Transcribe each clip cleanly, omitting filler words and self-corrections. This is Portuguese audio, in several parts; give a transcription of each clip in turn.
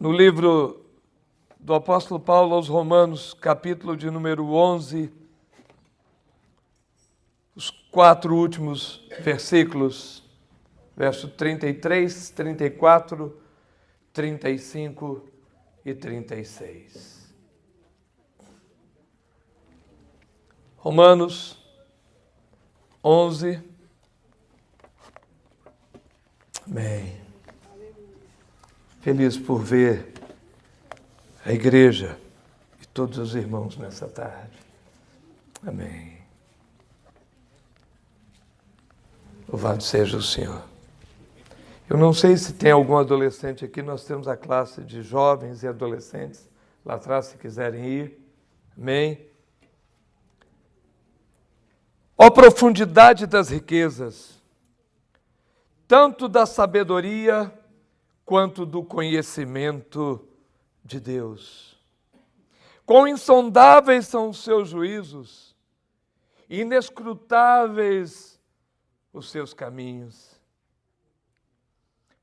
No livro do apóstolo Paulo aos Romanos, capítulo de número 11, os 4 últimos versículos, verso 33, 34, 35 e 36. Romanos 11. Amém. Feliz por ver a igreja e todos os irmãos nessa tarde. Amém. Louvado seja o Senhor. Eu não sei se tem algum adolescente aqui, nós temos a classe de jovens e adolescentes lá atrás, se quiserem ir. Amém. Ó profundidade das riquezas, tanto da sabedoria quanto do conhecimento de Deus. Quão insondáveis são os seus juízos, inescrutáveis os seus caminhos.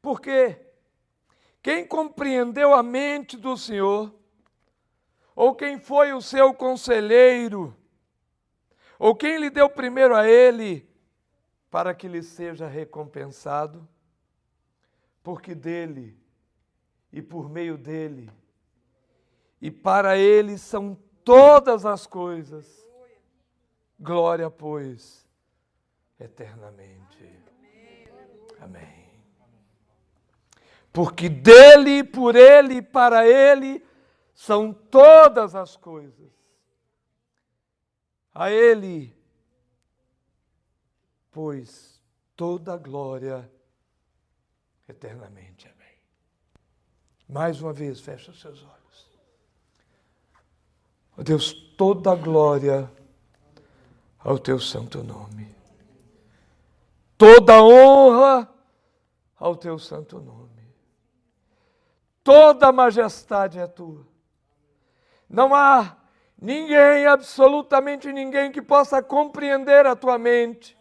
Porque quem compreendeu a mente do Senhor, ou quem foi o seu conselheiro, ou quem lhe deu primeiro a ele, para que lhe seja recompensado? Porque dele, e por meio dele, e para ele são todas as coisas. Glória, pois, eternamente. Amém. Porque dele, por ele e para ele são todas as coisas. A ele, pois, toda a glória eternamente. Amém. Mais uma vez, fecha os seus olhos. Ó Deus, toda a glória ao teu santo nome. Toda a honra ao teu santo nome. Toda a majestade é tua. Não há ninguém, absolutamente ninguém, que possa compreender a tua mente.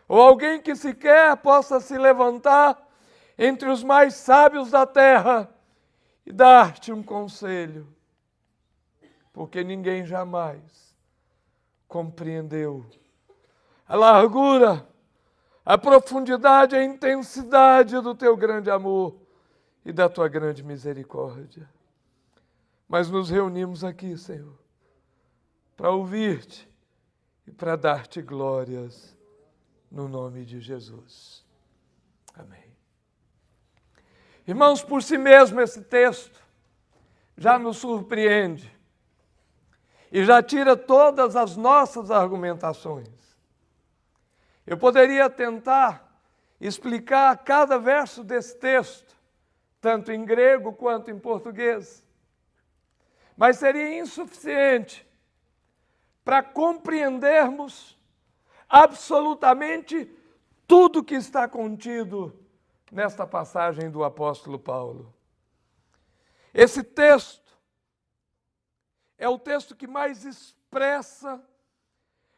Ou alguém que sequer possa se levantar entre os mais sábios da terra e dar-te um conselho. Porque ninguém jamais compreendeu a largura, a profundidade, a intensidade do teu grande amor e da tua grande misericórdia. Mas nos reunimos aqui, Senhor, para ouvir-te e para dar-te glórias no nome de Jesus. Amém. Irmãos, por si mesmo esse texto já nos surpreende e já tira todas as nossas argumentações. Eu poderia tentar explicar cada verso desse texto, tanto em grego quanto em português, mas seria insuficiente para compreendermos absolutamente tudo que está contido nesta passagem do apóstolo Paulo. Esse texto é o texto que mais expressa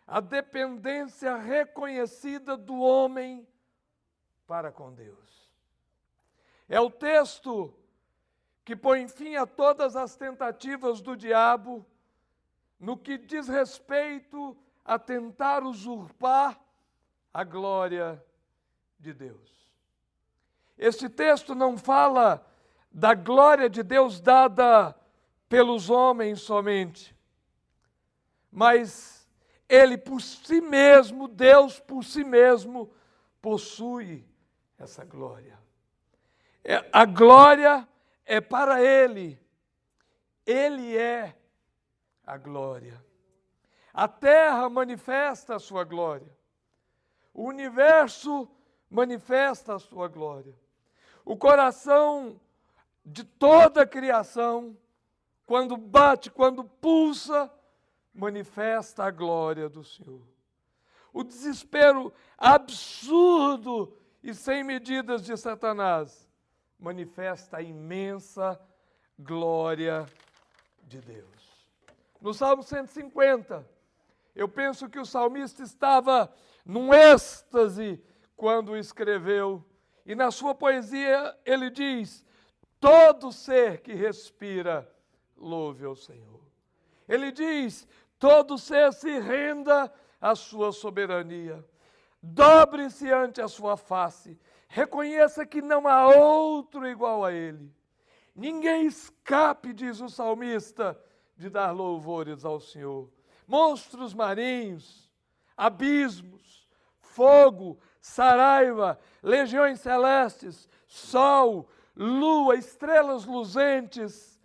a dependência reconhecida do homem para com Deus. É o texto que põe fim a todas as tentativas do diabo no que diz respeito a tentar usurpar a glória de Deus. Este texto não fala da glória de Deus dada pelos homens somente, mas ele por si mesmo, Deus por si mesmo, possui essa glória. A glória é para ele. Ele é a glória. A terra manifesta a sua glória. O universo manifesta a sua glória. O coração de toda a criação, quando bate, quando pulsa, manifesta a glória do Senhor. O desespero absurdo e sem medidas de Satanás manifesta a imensa glória de Deus. No Salmo 150, eu penso que o salmista estava num êxtase quando escreveu, e na sua poesia ele diz: todo ser que respira, louve ao Senhor. Ele diz, todo ser se renda à sua soberania. Dobre-se ante a sua face. Reconheça que não há outro igual a Ele. Ninguém escape, diz o salmista, de dar louvores ao Senhor. Monstros marinhos, abismos, fogo, saraiva, legiões celestes, sol, lua, estrelas luzentes,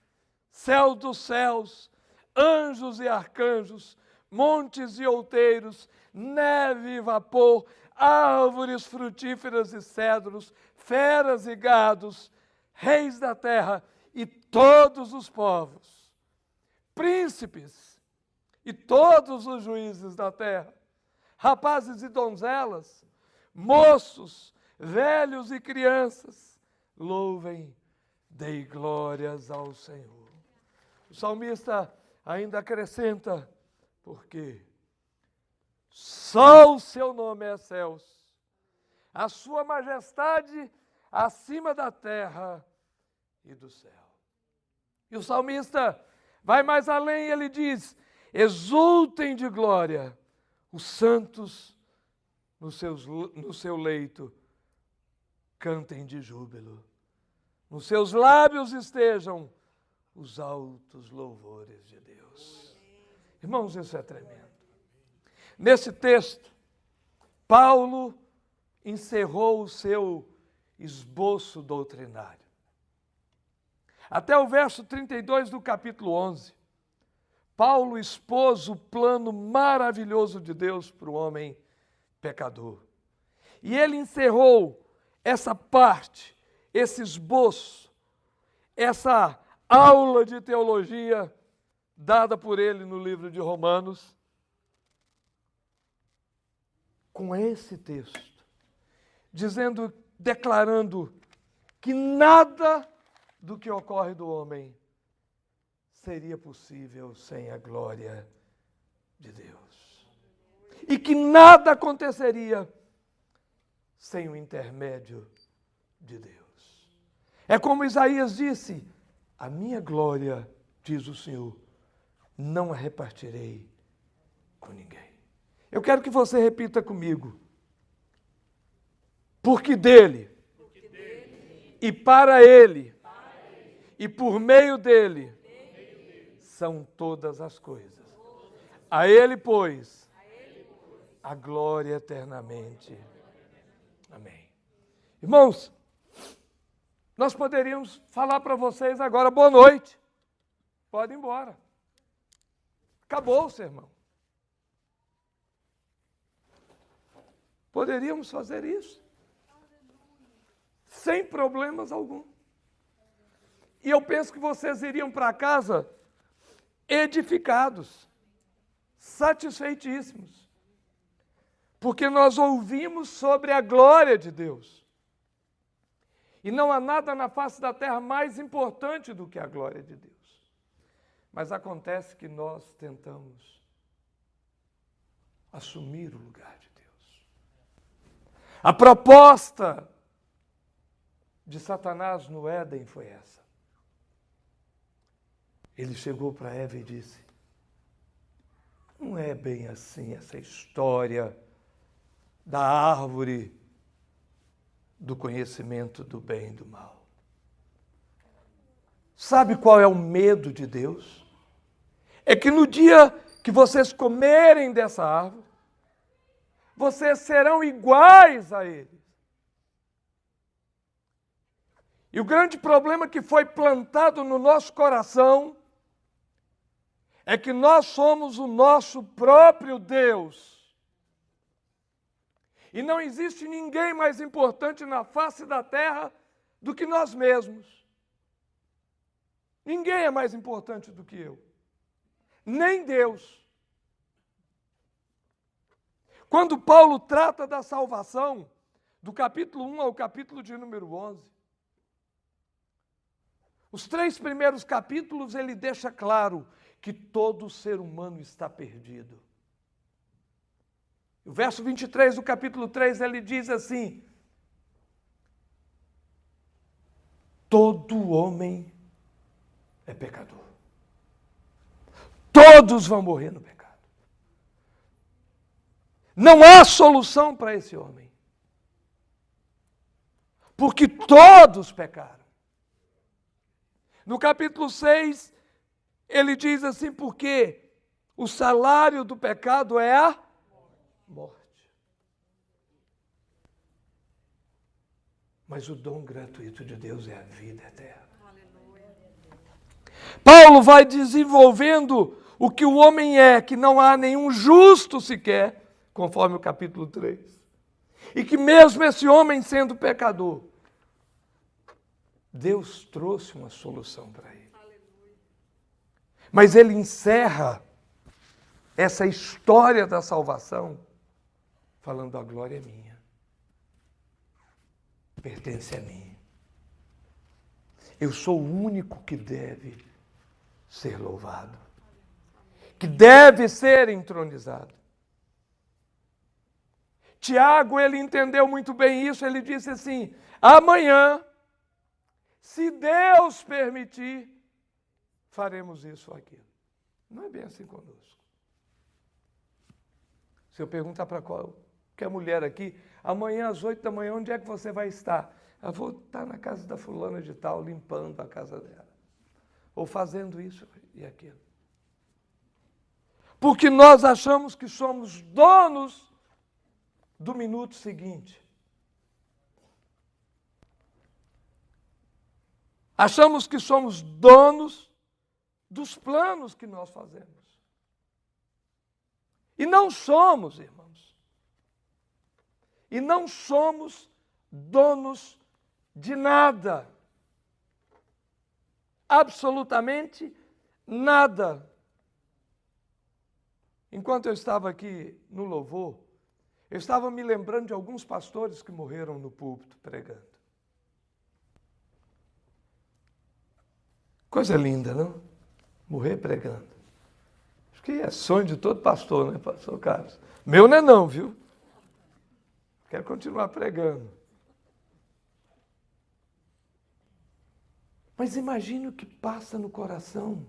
céu dos céus, anjos e arcanjos, montes e outeiros, neve e vapor, árvores frutíferas e cedros, feras e gados, reis da terra e todos os povos, príncipes e todos os juízes da terra, rapazes e donzelas, moços, velhos e crianças, louvem, dei glórias ao Senhor. O salmista ainda acrescenta, porque só o seu nome é céus, a sua majestade acima da terra e do céu. E o salmista vai mais além, ele diz, exultem de glória os santos no seu leito, cantem de júbilo. Nos seus lábios estejam os altos louvores de Deus. Irmãos, isso é tremendo. Nesse texto, Paulo encerrou o seu esboço doutrinário. Até o verso 32 do capítulo 11, Paulo expôs o plano maravilhoso de Deus para o homem pecador. E ele encerrou essa parte, esse esboço, essa aula de teologia dada por ele no livro de Romanos, com esse texto, declarando que nada do que ocorre do homem seria possível sem a glória de Deus. E que nada aconteceria sem o intermédio de Deus. É como Isaías disse, a minha glória, diz o Senhor, não a repartirei com ninguém. Eu quero que você repita comigo. Porque dele, e para ele, e por meio dele, são todas as coisas. A ele, pois, a glória eternamente. Amém. Irmãos, nós poderíamos falar para vocês agora, boa noite. Pode ir embora. Acabou o sermão. Poderíamos fazer isso. Sem problemas algum. E eu penso que vocês iriam para casa edificados, satisfeitíssimos. Porque nós ouvimos sobre a glória de Deus. E não há nada na face da terra mais importante do que a glória de Deus. Mas acontece que nós tentamos assumir o lugar de Deus. A proposta de Satanás no Éden foi essa. Ele chegou para Eva e disse, não é bem assim essa história da árvore do conhecimento do bem e do mal. Sabe qual é o medo de Deus? É que no dia que vocês comerem dessa árvore, vocês serão iguais a eles. E o grande problema que foi plantado no nosso coração é que nós somos o nosso próprio Deus. E não existe ninguém mais importante na face da terra do que nós mesmos. Ninguém é mais importante do que eu. Nem Deus. Quando Paulo trata da salvação, do capítulo 1 ao capítulo de número 11, os 3 primeiros capítulos ele deixa claro que todo ser humano está perdido. O verso 23 do capítulo 3 ele diz assim, todo homem é pecador. Todos vão morrer no pecado. Não há solução para esse homem. Porque todos pecaram. No capítulo 6, ele diz assim, porque o salário do pecado é a morte. Mas o dom gratuito de Deus é a vida eterna. Paulo vai desenvolvendo o que o homem é, que não há nenhum justo sequer, conforme o capítulo 3. E que mesmo esse homem sendo pecador, Deus trouxe uma solução para ele. Mas ele encerra essa história da salvação falando: a glória é minha, pertence a mim. Eu sou o único que deve ser louvado, que deve ser entronizado. Tiago, ele entendeu muito bem isso, ele disse assim: amanhã, se Deus permitir, faremos isso ou aquilo. Não é bem assim conosco. Se eu perguntar para qualquer mulher aqui, amanhã às 8 da manhã, onde é que você vai estar? Eu vou estar na casa da fulana de tal, limpando a casa dela. Ou fazendo isso e aquilo. Porque nós achamos que somos donos do minuto seguinte. Achamos que somos donos dos planos que nós fazemos. E não somos, irmãos. E não somos donos de nada. Absolutamente nada. Enquanto eu estava aqui no louvor, eu estava me lembrando de alguns pastores que morreram no púlpito pregando. Coisa linda, não? Morrer pregando. Acho que é sonho de todo pastor, né, pastor Carlos? Meu não é não, viu? Quero continuar pregando. Mas imagine o que passa no coração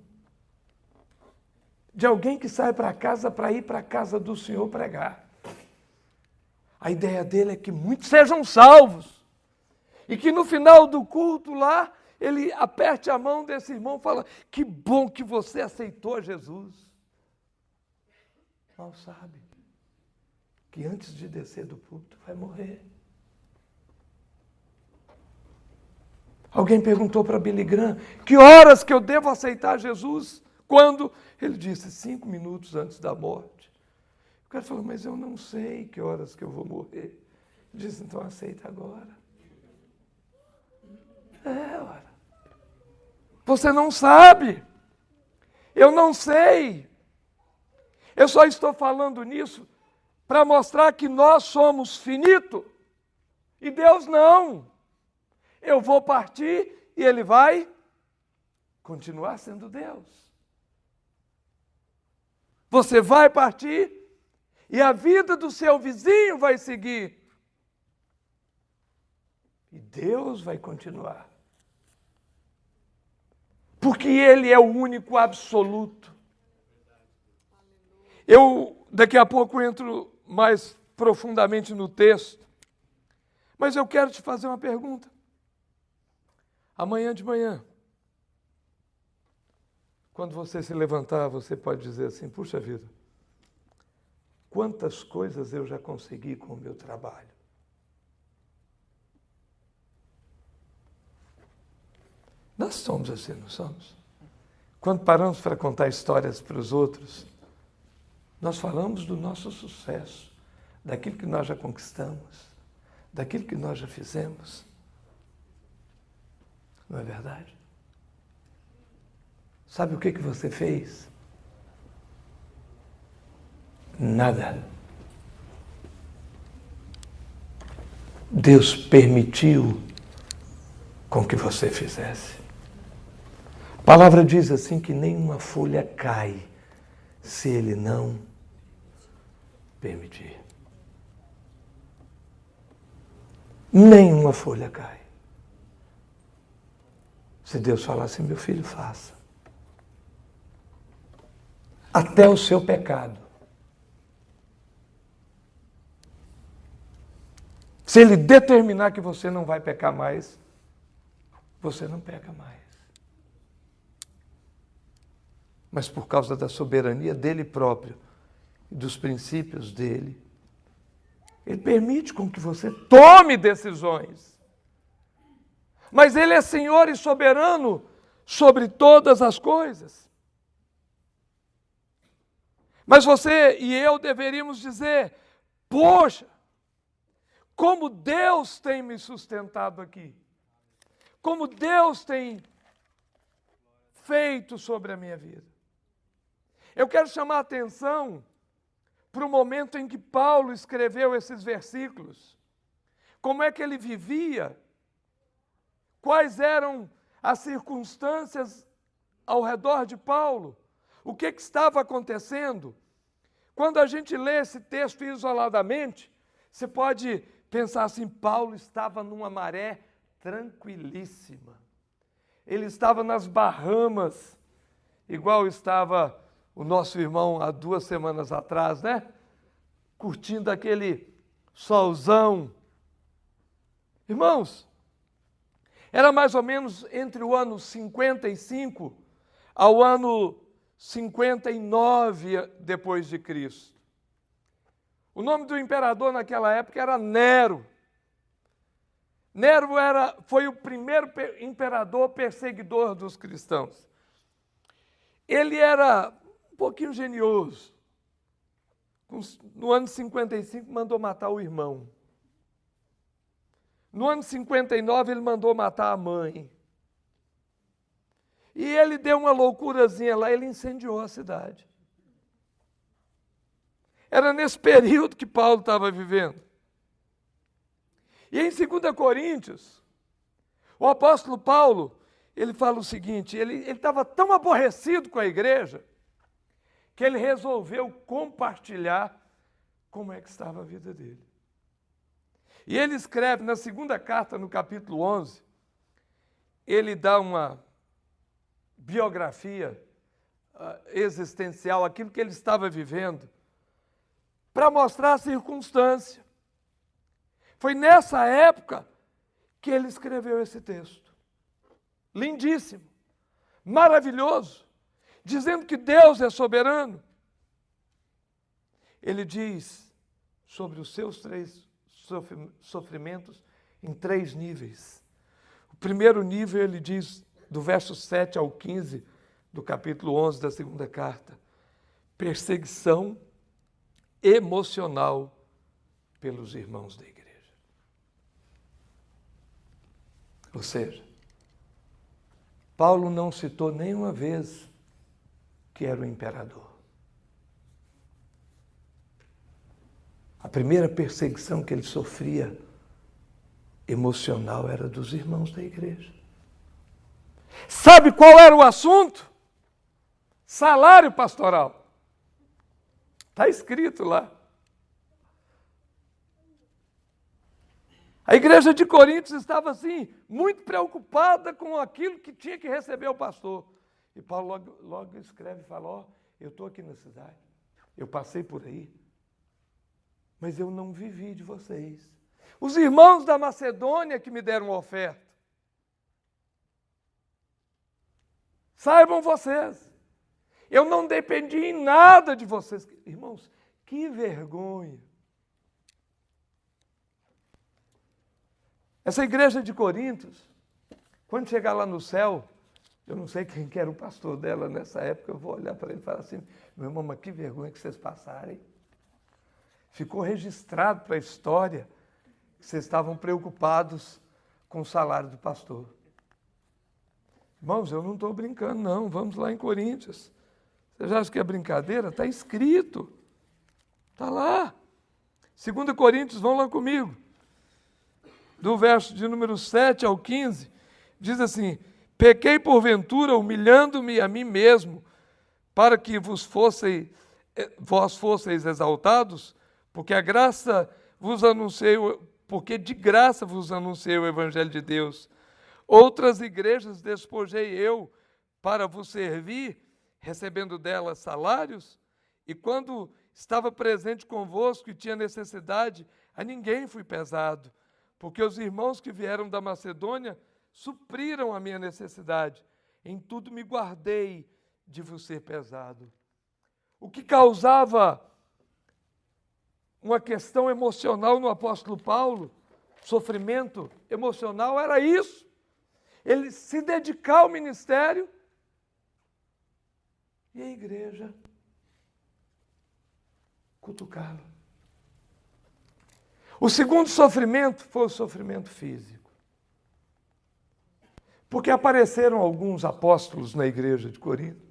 de alguém que sai para casa para ir para a casa do Senhor pregar. A ideia dele é que muitos sejam salvos. E que no final do culto lá, ele aperte a mão desse irmão e fala: que bom que você aceitou Jesus. Mal sabe que antes de descer do púlpito vai morrer. Alguém perguntou para Billy Graham: que horas que eu devo aceitar Jesus? Quando? Ele disse: 5 minutos antes da morte. O cara falou: mas eu não sei que horas que eu vou morrer. Ele disse: então aceita agora. Ora. Você não sabe. Eu não sei. Eu só estou falando nisso para mostrar que nós somos finitos e Deus não. Eu vou partir e Ele vai continuar sendo Deus. Você vai partir e a vida do seu vizinho vai seguir. E Deus vai continuar. Porque Ele é o único absoluto. Eu, daqui a pouco, entro mais profundamente no texto. Mas eu quero te fazer uma pergunta. Amanhã de manhã, quando você se levantar, você pode dizer assim: puxa vida, quantas coisas eu já consegui com o meu trabalho. Nós somos assim, não somos? Quando paramos para contar histórias para os outros, nós falamos do nosso sucesso, daquilo que nós já conquistamos, daquilo que nós já fizemos. Não é verdade? Sabe o que você fez? Nada. Deus permitiu com que você fizesse. A palavra diz assim que nenhuma folha cai se Ele não permitir. Nenhuma folha cai. Se Deus falar assim, meu filho, faça. Até o seu pecado. Se Ele determinar que você não vai pecar mais, você não peca mais. Mas por causa da soberania dele próprio e dos princípios dele, Ele permite com que você tome decisões. Mas Ele é Senhor e soberano sobre todas as coisas. Mas você e eu deveríamos dizer, poxa, como Deus tem me sustentado aqui. Como Deus tem feito sobre a minha vida. Eu quero chamar a atenção para o momento em que Paulo escreveu esses versículos. Como é que ele vivia? Quais eram as circunstâncias ao redor de Paulo? O que estava acontecendo? Quando a gente lê esse texto isoladamente, você pode pensar assim, Paulo estava numa maré tranquilíssima. Ele estava nas Bahamas, igual estava o nosso irmão há 2 semanas atrás, né? Curtindo aquele solzão. Irmãos, era mais ou menos entre o ano 55 ao ano 59 depois de Cristo. O nome do imperador naquela época era Nero. Nero foi o primeiro imperador perseguidor dos cristãos. Ele era um pouquinho genioso. No ano 55 mandou matar o irmão. No ano 59 ele mandou matar a mãe. E ele deu uma loucurazinha lá, ele incendiou a cidade. Era nesse período que Paulo estava vivendo. E em 2 Coríntios, o apóstolo Paulo, ele fala o seguinte, ele estava tão aborrecido com a igreja, que ele resolveu compartilhar como é que estava a vida dele. E ele escreve na 2ª carta, no capítulo 11, ele dá uma biografia existencial, aquilo que ele estava vivendo, para mostrar a circunstância. Foi nessa época que ele escreveu esse texto. Lindíssimo, maravilhoso, dizendo que Deus é soberano. Ele diz sobre os seus 3 sofrimentos em 3 níveis. O primeiro nível ele diz, do verso 7 ao 15 do capítulo 11 da 2ª carta, perseguição emocional pelos irmãos da igreja. Ou seja, Paulo não citou nenhuma vez que era o imperador. A primeira perseguição que ele sofria emocional era dos irmãos da igreja. Sabe qual era o assunto? Salário pastoral. Está escrito lá. A igreja de Coríntios estava assim, muito preocupada com aquilo que tinha que receber o pastor. E Paulo logo escreve e fala, eu estou aqui na cidade, eu passei por aí, mas eu não vivi de vocês. Os irmãos da Macedônia que me deram uma oferta. Saibam vocês, eu não dependi em nada de vocês. Irmãos, que vergonha. Essa igreja de Coríntios, quando chegar lá no céu, eu não sei quem que era o pastor dela nessa época, eu vou olhar para ele e falar assim, meu irmão, mas que vergonha que vocês passarem. Ficou registrado para a história que vocês estavam preocupados com o salário do pastor. Irmãos, eu não estou brincando não, vamos lá em Coríntios. Você já acha que é brincadeira? Está escrito. Está lá. 2 Coríntios, vão lá comigo. Do verso de número 7 ao 15, diz assim, pequei porventura, humilhando-me a mim mesmo, para que vós fosseis exaltados, porque de graça vos anunciei o evangelho de Deus. Outras igrejas despojei eu para vos servir, recebendo delas salários, e quando estava presente convosco e tinha necessidade, a ninguém fui pesado, porque os irmãos que vieram da Macedônia supriram a minha necessidade. Em tudo me guardei de vos ser pesado. O que causava uma questão emocional no apóstolo Paulo, sofrimento emocional, era isso. Ele se dedicar ao ministério e a igreja cutucá-lo. O segundo sofrimento foi o sofrimento físico. Porque apareceram alguns apóstolos na igreja de Corinto.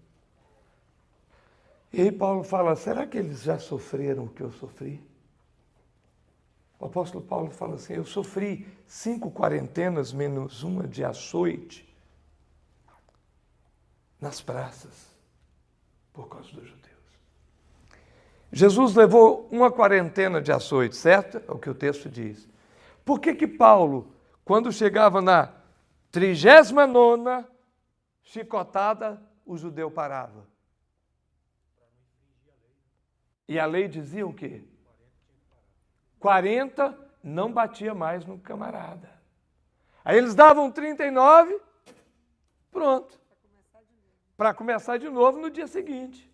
E aí Paulo fala, será que eles já sofreram o que eu sofri? O apóstolo Paulo fala assim, eu sofri 5 quarentenas menos uma de açoite nas praças por causa dos judeus. Jesus levou uma quarentena de açoite, certo? É o que o texto diz. Por que Paulo, quando chegava na 39ª chicotada, o judeu parava? E a lei dizia o quê? 40 não batia mais no camarada. Aí eles davam 39, pronto. Para começar de novo no dia seguinte.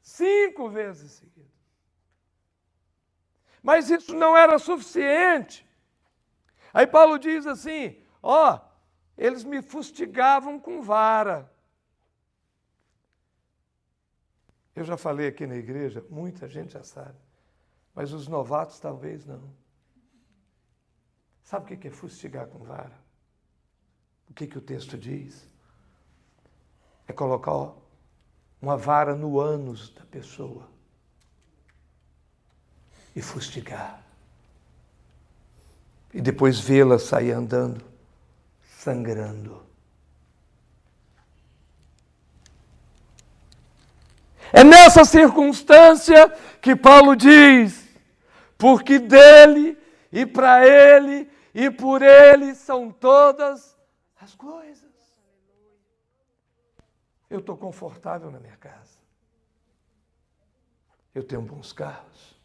5 vezes seguidas. Mas isso não era suficiente. Aí Paulo diz assim, eles me fustigavam com vara. Eu já falei aqui na igreja, muita gente já sabe, mas os novatos talvez não. Sabe o que é fustigar com vara? O que o texto diz? É colocar uma vara no ânus da pessoa e fustigar. E depois vê-la sair andando, sangrando. É nessa circunstância que Paulo diz, porque dele e para ele e por ele são todas as coisas. Eu estou confortável na minha casa. Eu tenho bons carros.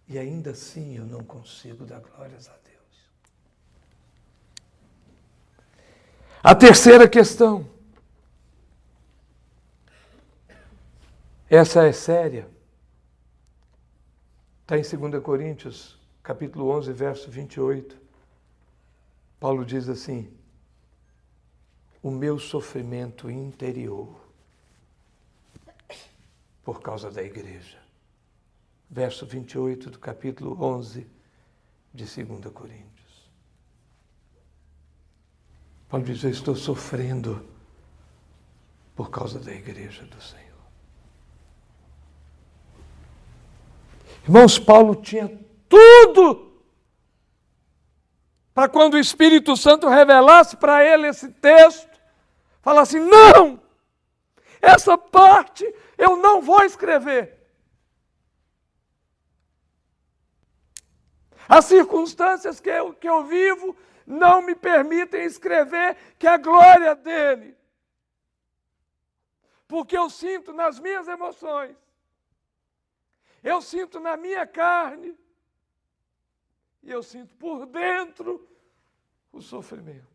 E ainda assim eu não consigo dar glórias a Deus. A terceira questão. Essa é séria. Está em 2 Coríntios, capítulo 11, verso 28. Paulo diz assim, o meu sofrimento interior por causa da igreja. Verso 28 do capítulo 11 de 2 Coríntios. Paulo diz, eu estou sofrendo por causa da igreja do Senhor. Irmãos, Paulo tinha tudo para quando o Espírito Santo revelasse para ele esse texto, falar assim, não, essa parte eu não vou escrever. As circunstâncias que eu vivo não me permitem escrever que a glória dele. Porque eu sinto nas minhas emoções, eu sinto na minha carne, e eu sinto por dentro o sofrimento.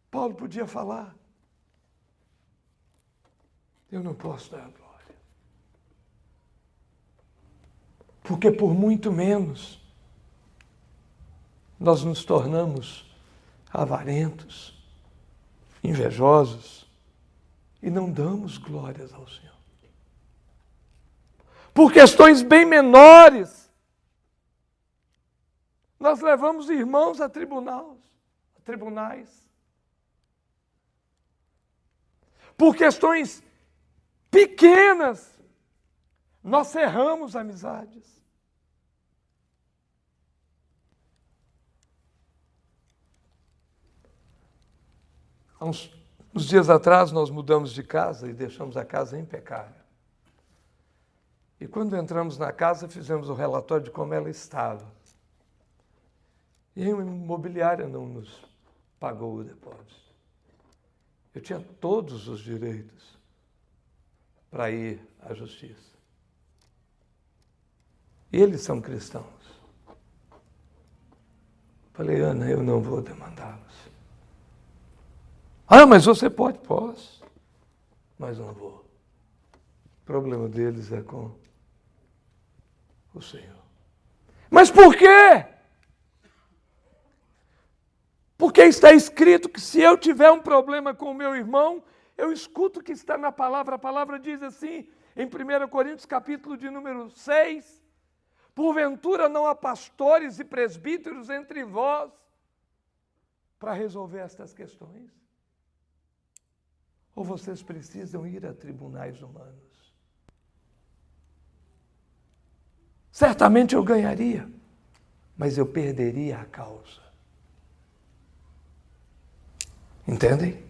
Paulo podia falar, eu não posso dar a glória. Porque por muito menos nós nos tornamos avarentos, invejosos e não damos glórias ao Senhor. Por questões bem menores, nós levamos irmãos a tribunais. Por questões pequenas, nós cerramos amizades. Há uns dias atrás, nós mudamos de casa e deixamos a casa impecável. E quando entramos na casa, fizemos o relatório de como ela estava. E a imobiliária não nos pagou o depósito. Eu tinha todos os direitos para ir à justiça. E eles são cristãos. Falei, Ana, eu não vou demandá-los. Ah, mas você pode? Posso, mas não vou. O problema deles é com o Senhor. Mas por quê? Porque está escrito que se eu tiver um problema com o meu irmão, eu escuto o que está na palavra. A palavra diz assim, em 1 Coríntios, capítulo de número 6, porventura não há pastores e presbíteros entre vós para resolver estas questões? Ou vocês precisam ir a tribunais humanos? Certamente eu ganharia, mas eu perderia a causa. Entendem?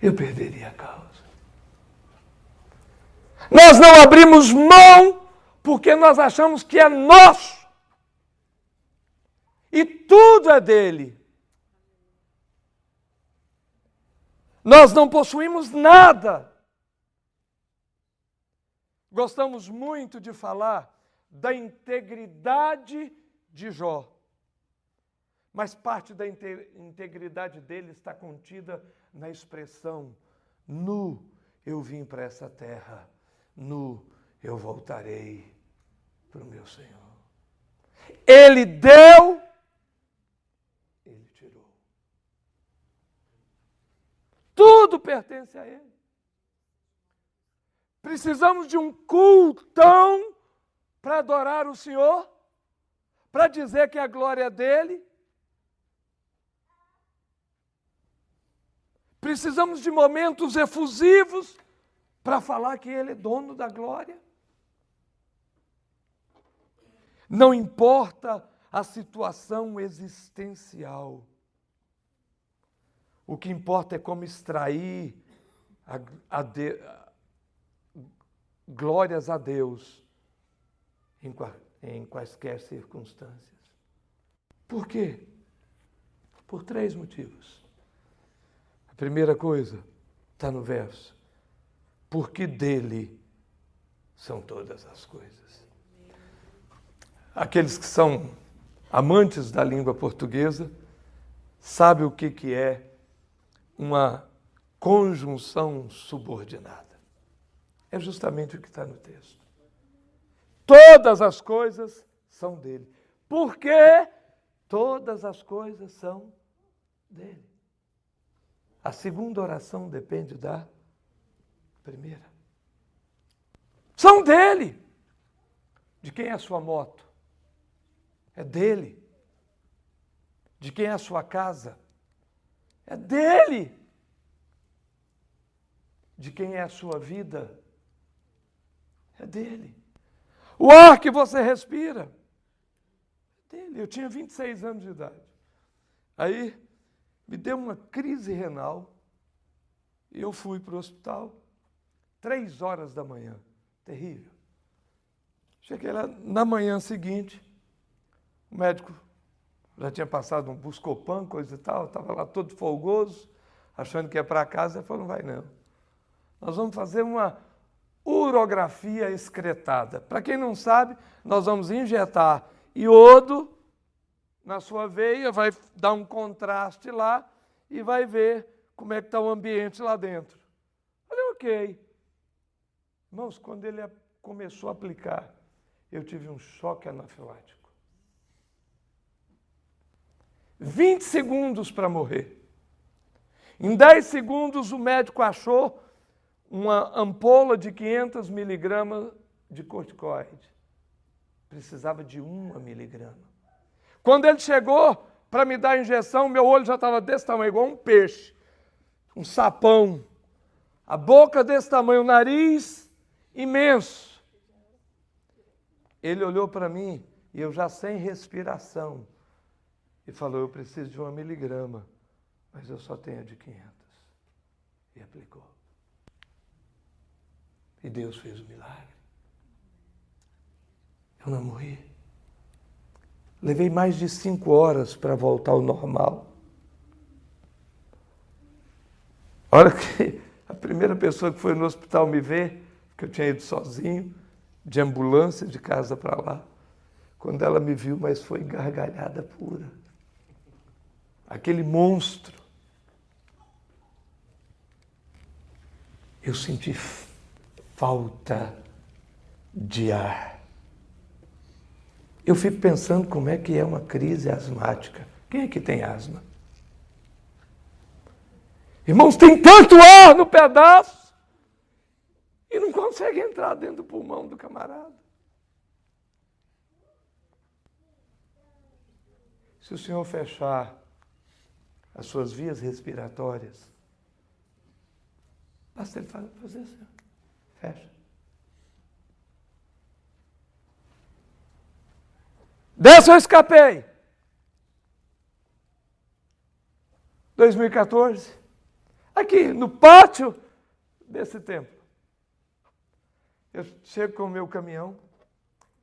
Eu perderia a causa. Nós não abrimos mão porque nós achamos que é nosso. E tudo é dele. Nós não possuímos nada. Gostamos muito de falar da integridade de Jó. Mas parte da integridade dele está contida na expressão: nu eu vim para essa terra, nu eu voltarei para o meu Senhor. Ele deu, ele tirou. Tudo pertence a ele. Precisamos de um cultão para adorar o Senhor, para dizer que a glória é dele. Precisamos de momentos efusivos para falar que ele é dono da glória. Não importa a situação existencial. O que importa é como extrair glórias a Deus em quaisquer circunstâncias. Por quê? Por 3 motivos. A primeira coisa está no verso. Porque dele são todas as coisas. Aqueles que são amantes da língua portuguesa sabem o que é uma conjunção subordinada. É justamente o que está no texto. Todas as coisas são dele. Porque todas as coisas são dele. A segunda oração depende da primeira. São dele. De quem é a sua moto? É dele. De quem é a sua casa? É dele. De quem é a sua vida? É dele. O ar que você respira? É dele. Eu tinha 26 anos de idade. Aí me deu uma crise renal e eu fui para o hospital 3 horas da manhã. Terrível. Cheguei lá na manhã seguinte, o médico já tinha passado um Buscopan, coisa e tal, estava lá todo folgoso, achando que ia para casa, ele falou, não vai não. Nós vamos fazer uma urografia excretada. Para quem não sabe, nós vamos injetar iodo na sua veia, vai dar um contraste lá e vai ver como é que está o ambiente lá dentro. Falei, ok. Irmãos, quando ele começou a aplicar, eu tive um choque anafilático. 20 segundos para morrer. Em 10 segundos, o médico achou uma ampola de 500 miligramas de corticoide. Precisava de 1 miligrama. Quando ele chegou para me dar a injeção, meu olho já estava desse tamanho, igual um peixe. Um sapão. A boca desse tamanho, o nariz imenso. Ele olhou para mim e eu já sem respiração. E falou, eu preciso de 1 miligrama, mas eu só tenho de 500. E aplicou. E Deus fez o milagre. Eu não morri. Levei mais de 5 horas para voltar ao normal. A hora que a primeira pessoa que foi no hospital me ver, que eu tinha ido sozinho, de ambulância, de casa para lá, quando ela me viu, mas foi gargalhada pura. Aquele monstro. Eu senti falta de ar. Eu fico pensando como é que é uma crise asmática. Quem é que tem asma? Irmãos, tem tanto ar no pedaço e não consegue entrar dentro do pulmão do camarada. Se o Senhor fechar as suas vias respiratórias, basta Ele fazer assim, fecha. Dessa eu escapei. 2014, aqui no pátio desse templo. Eu chego com o meu caminhão,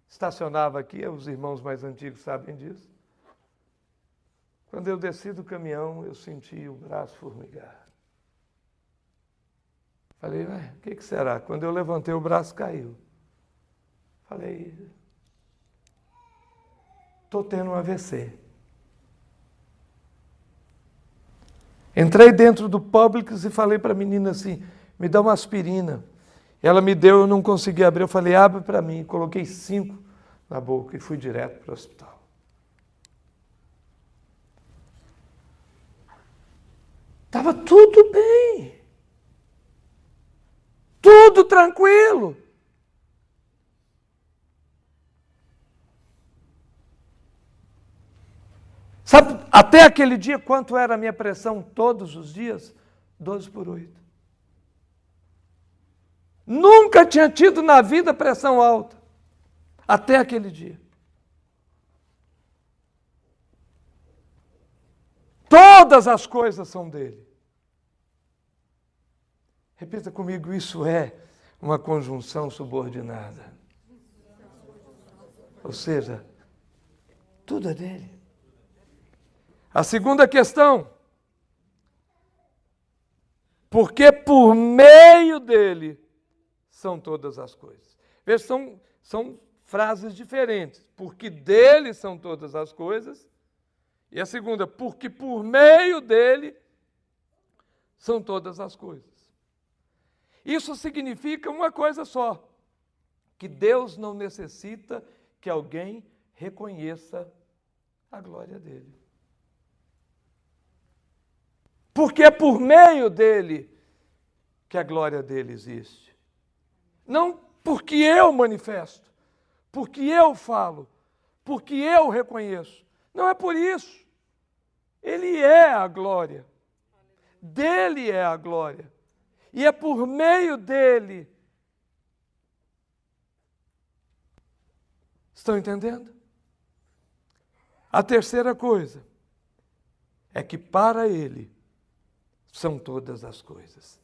estacionava aqui, os irmãos mais antigos sabem disso. Quando eu desci do caminhão, eu senti o braço formigar. Falei, o que será? Quando eu levantei, o braço caiu. Falei, estou tendo um AVC. Entrei dentro do Publix e falei para a menina assim, me dá uma aspirina. Ela me deu, eu não consegui abrir. Eu falei, abre para mim. Coloquei 5 na boca e fui direto para o hospital. Estava tudo bem. Tudo tranquilo. Sabe, até aquele dia, quanto era a minha pressão todos os dias? 12/8. Nunca tinha tido na vida pressão alta. Até aquele dia. Todas as coisas são dele. Repita comigo, isso é uma conjunção subordinada. Ou seja, tudo é dele. A segunda questão, porque por meio dele são todas as coisas. Veja, são frases diferentes. Porque dele são todas as coisas. E a segunda, porque por meio dele são todas as coisas. Isso significa uma coisa só, que Deus não necessita que alguém reconheça a glória dele. Porque é por meio dele que a glória dele existe. Não porque eu manifesto, porque eu falo, porque eu reconheço. Não é por isso. Ele é a glória. Dele é a glória. E é por meio dele. Estão entendendo? A terceira coisa é que para ele são todas as coisas.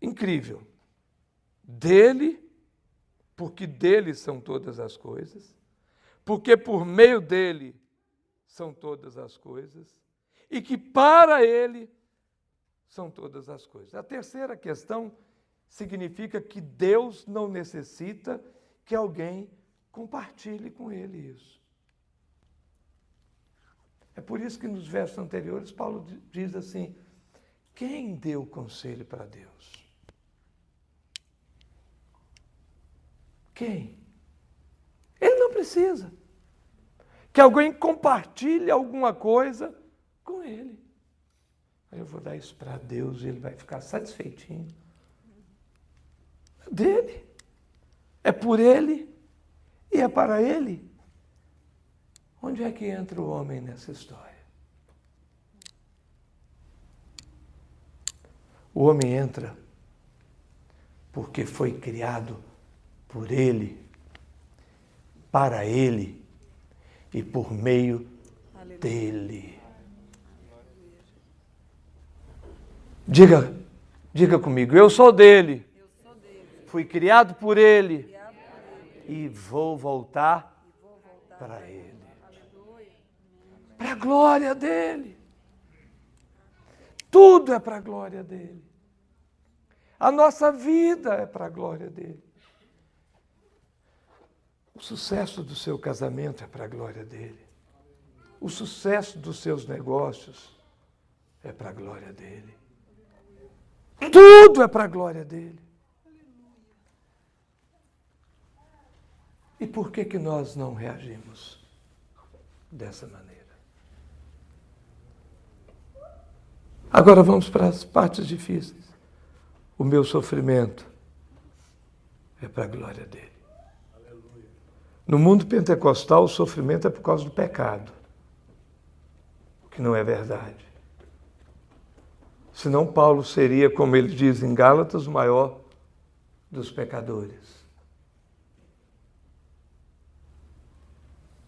Incrível. Dele, porque dele são todas as coisas, porque por meio dele são todas as coisas, e que para ele são todas as coisas. A terceira questão significa que Deus não necessita que alguém compartilhe com ele isso. É por isso que nos versos anteriores Paulo diz assim, quem deu conselho para Deus? Quem? Ele não precisa que alguém compartilhe alguma coisa com ele. Aí eu vou dar isso para Deus e ele vai ficar satisfeitinho. É dele. É por ele e é para ele. Onde é que entra o homem nessa história? O homem entra porque foi criado por ele, para ele e por meio dele. Diga comigo, eu sou dele, fui criado por ele e vou voltar para ele. para a glória dele. Tudo é para a glória dele. A nossa vida é para a glória dele. O sucesso do seu casamento é para a glória dele. O sucesso dos seus negócios é para a glória dele. Tudo é para a glória dele. E por que nós não reagimos dessa maneira? Agora vamos para as partes difíceis. O meu sofrimento é para a glória dele. No mundo pentecostal, o sofrimento é por causa do pecado, o que não é verdade. Senão Paulo seria, como ele diz em Gálatas, o maior dos pecadores.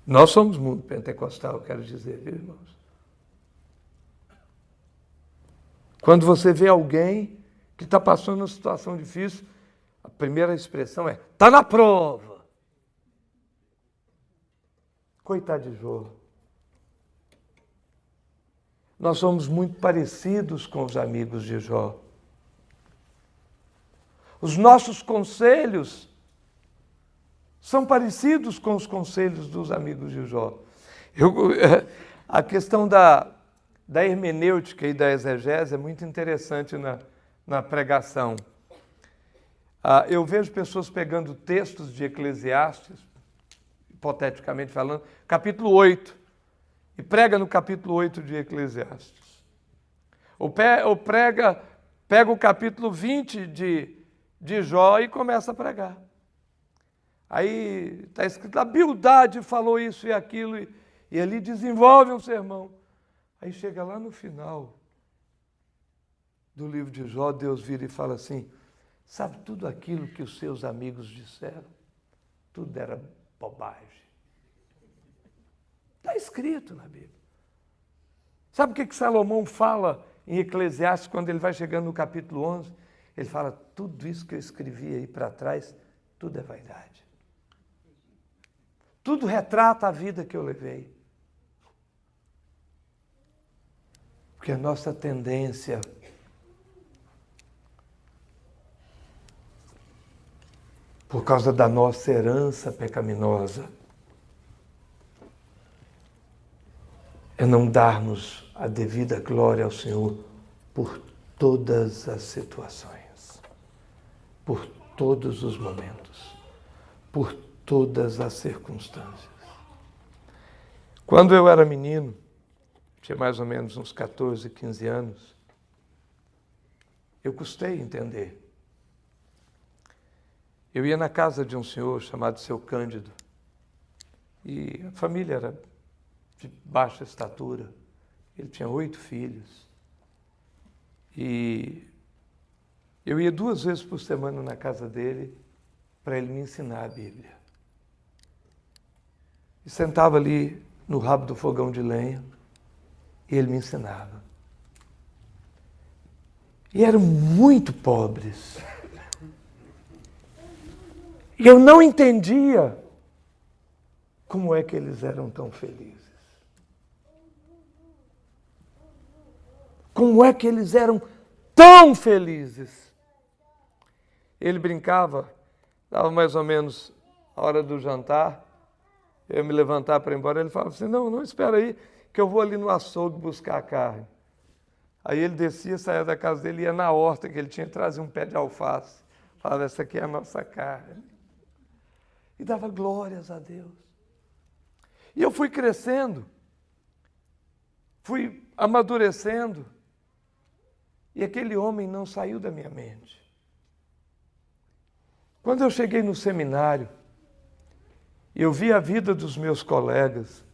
Nós somos mundo pentecostal, quero dizer, viu, irmãos? Quando você vê alguém que está passando uma situação difícil, a primeira expressão é: está na prova. Coitado de Jó. Nós somos muito parecidos com os amigos de Jó. Os nossos conselhos são parecidos com os conselhos dos amigos de Jó. A questão da hermenêutica e da exegese é muito interessante na pregação. Eu vejo pessoas pegando textos de Eclesiastes, hipoteticamente falando, capítulo 8, e prega no capítulo 8 de Eclesiastes. Ou pega o capítulo 20 de Jó e começa a pregar. Aí está escrito, a Bildade falou isso e aquilo, e ali desenvolve um sermão. Aí chega lá no final do livro de Jó, Deus vira e fala assim: sabe tudo aquilo que os seus amigos disseram? Tudo era bobagem. Está escrito na Bíblia. Sabe o que Salomão fala em Eclesiastes quando ele vai chegando no capítulo 11? Ele fala, tudo isso que eu escrevi aí para trás, tudo é vaidade. Tudo retrata a vida que eu levei. Porque a nossa tendência por causa da nossa herança pecaminosa, é não darmos a devida glória ao Senhor por todas as situações, por todos os momentos, por todas as circunstâncias. Quando eu era menino, tinha mais ou menos uns 14, 15 anos, eu custei entender. Eu ia na casa de um senhor chamado Seu Cândido, e a família era de baixa estatura, ele tinha 8 filhos, e eu ia 2 vezes por semana na casa dele para ele me ensinar a Bíblia. E sentava ali no rabo do fogão de lenha, e ele me ensinava. E eram muito pobres. E eu não entendia como é que eles eram tão felizes. Como é que eles eram tão felizes? Ele brincava, dava mais ou menos a hora do jantar, eu ia me levantar para ir embora, ele falava assim, não, espera aí, que eu vou ali no açougue buscar a carne. Aí ele descia, saía da casa dele, ia na horta que ele tinha, trazia um pé de alface, falava, essa aqui é a nossa carne. E dava glórias a Deus. E eu fui crescendo, fui amadurecendo, e aquele homem não saiu da minha mente. Quando eu cheguei no seminário, eu vi a vida dos meus colegas,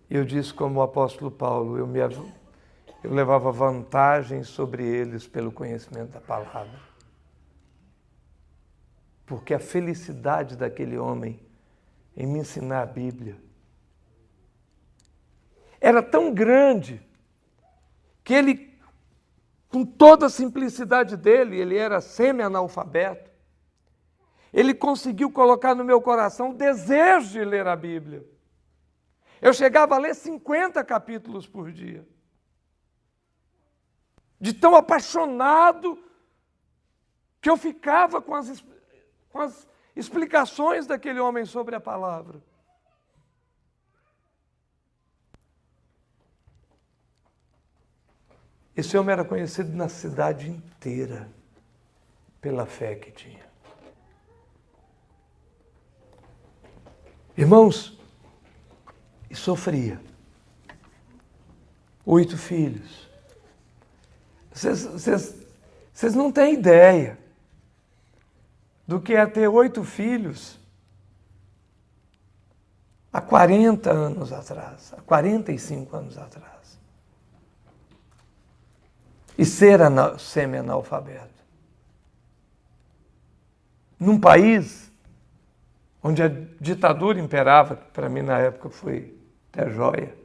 e eu disse como o apóstolo Paulo, eu levava vantagem sobre eles pelo conhecimento da palavra. Porque a felicidade daquele homem em me ensinar a Bíblia era tão grande que ele, com toda a simplicidade dele, ele era semi-analfabeto, ele conseguiu colocar no meu coração o desejo de ler a Bíblia. Eu chegava a ler 50 capítulos por dia. De tão apaixonado que eu ficava com as explicações daquele homem sobre a palavra. Esse homem era conhecido na cidade inteira pela fé que tinha. Irmãos, e sofria. 8 filhos. Vocês não têm ideia do que é ter 8 filhos há 40 anos atrás, há 45 anos atrás. E ser semi-analfabeto. Num país onde a ditadura imperava, que para mim na época foi até joia.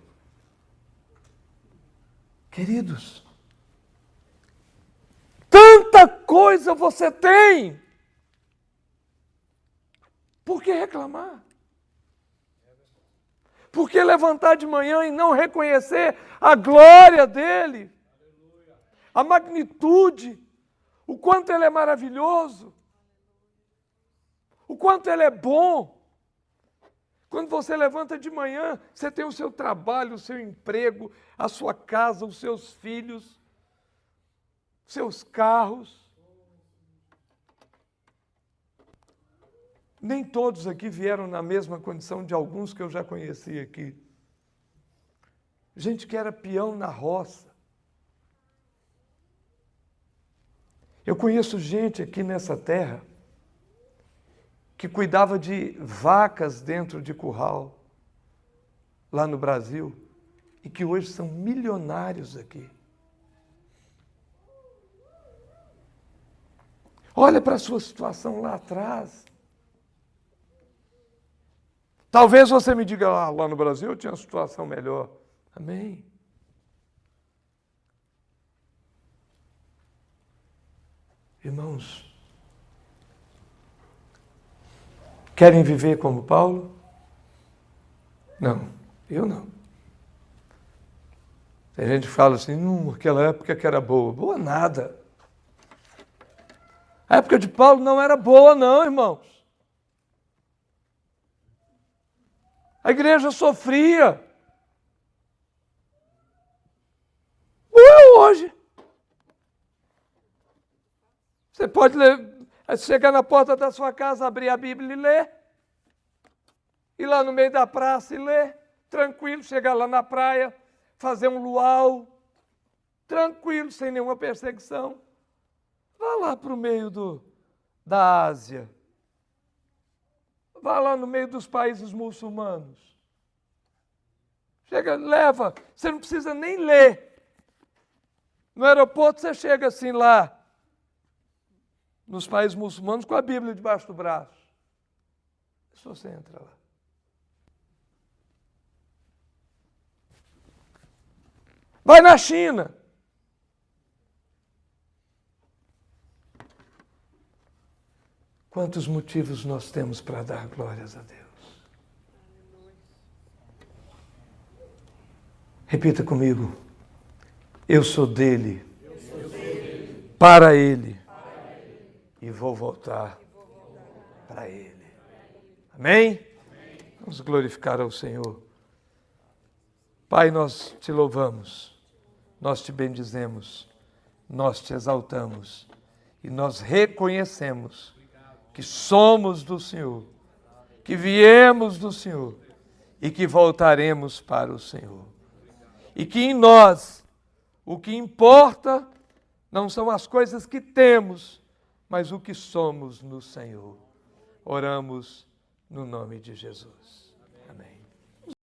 Queridos, tanta coisa você tem, por que reclamar? Por que levantar de manhã e não reconhecer a glória dele? A magnitude, o quanto ele é maravilhoso, o quanto ele é bom. Quando você levanta de manhã, você tem o seu trabalho, o seu emprego, a sua casa, os seus filhos, seus carros. Nem todos aqui vieram na mesma condição de alguns que eu já conheci aqui. Gente que era peão na roça. Eu conheço gente aqui nessa terra que cuidava de vacas dentro de curral, lá no Brasil, e que hoje são milionários aqui. Olha para a sua situação lá atrás. Talvez você me diga, lá no Brasil eu tinha uma situação melhor. Amém. Irmãos, querem viver como Paulo? Não, eu não. Tem gente que fala assim, aquela época que era boa. Boa nada. A época de Paulo não era boa não, irmãos. A igreja sofria. Ou é hoje. Você pode chegar na porta da sua casa, abrir a Bíblia e ler. Ir lá no meio da praça e ler. Tranquilo, chegar lá na praia, fazer um luau. Tranquilo, sem nenhuma perseguição. Vá lá para o meio da Ásia. Vá lá no meio dos países muçulmanos. Chega, leva. Você não precisa nem ler. No aeroporto você chega assim lá, nos países muçulmanos, com a Bíblia debaixo do braço. Só você entra lá. Vai na China. Quantos motivos nós temos para dar glórias a Deus? Repita comigo. Eu sou dele, para ele, e vou voltar para ele. Amém? Vamos glorificar ao Senhor. Pai, nós te louvamos, nós te bendizemos, nós te exaltamos e nós reconhecemos que somos do Senhor, que viemos do Senhor e que voltaremos para o Senhor. E que em nós, o que importa não são as coisas que temos, mas o que somos no Senhor. Oramos no nome de Jesus.